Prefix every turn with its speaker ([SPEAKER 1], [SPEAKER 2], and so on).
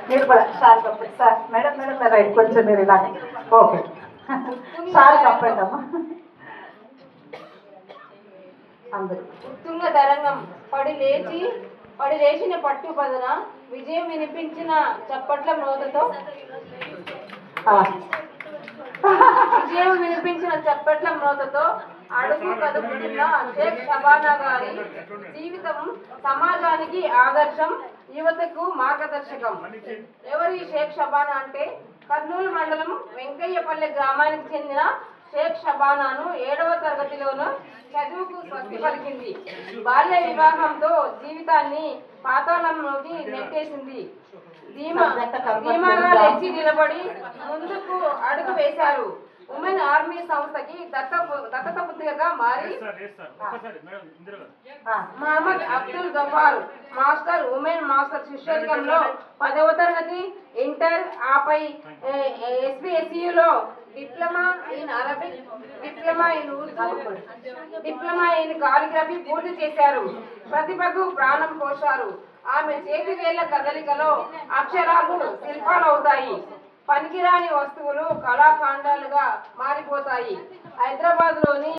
[SPEAKER 1] మీరు కూడా సార్ కప్పండి సార్. మేడం మేడం రైట్, కొంచెం మీరు ఇలా. ఓకే సార్ కప్పండి అమ్మా. అందరూ
[SPEAKER 2] ఉత్తుంగ తరంగం పడి లేచిన పట్టు పదన విజయం వినిపించిన చప్పట్ల మ్రోతతో అడుగు కదుపుతున్న షేక్ షబానా గారి జీవితం సమాజానికి ఆదర్శం, యువతకు మార్గదర్శకం. ఎవరి షేక్ షబానా అంటే కర్నూలు మండలం వెంకయ్యపల్లె గ్రామానికి చెందిన షేక్ షబానాను 7వ తరగతిలోనూ చదువుకు స్వస్తి పలికింది. బాల్య వివాహంతో జీవితాన్ని పాతాళంలోకి నెట్టేసింది. ధీమాగా లేచి నిలబడి ముందుకు అడుగు వేశారు. ఉమెన్ ఆర్మీ సంస్థకి దత్తత పుత్రికగా మారి Mohammed Abdul Ghaffar master women master శిష్యరికంలో 10వ తరగతి, ఇంటర్, ఆపై SPSUలో diploma in Arabic, diploma in Urdu, diploma in calligraphy పూర్తి చేశారు. ప్రతిభకు ప్రాణం పోశారు. ఆమె చేతి వేళ్ల కదలికలో అక్షరాలు శిల్పాలవుతాయి. పనికిరాని వస్తువులు కళాఖండాలుగా మారిపోతాయి. హైదరాబాద్లోని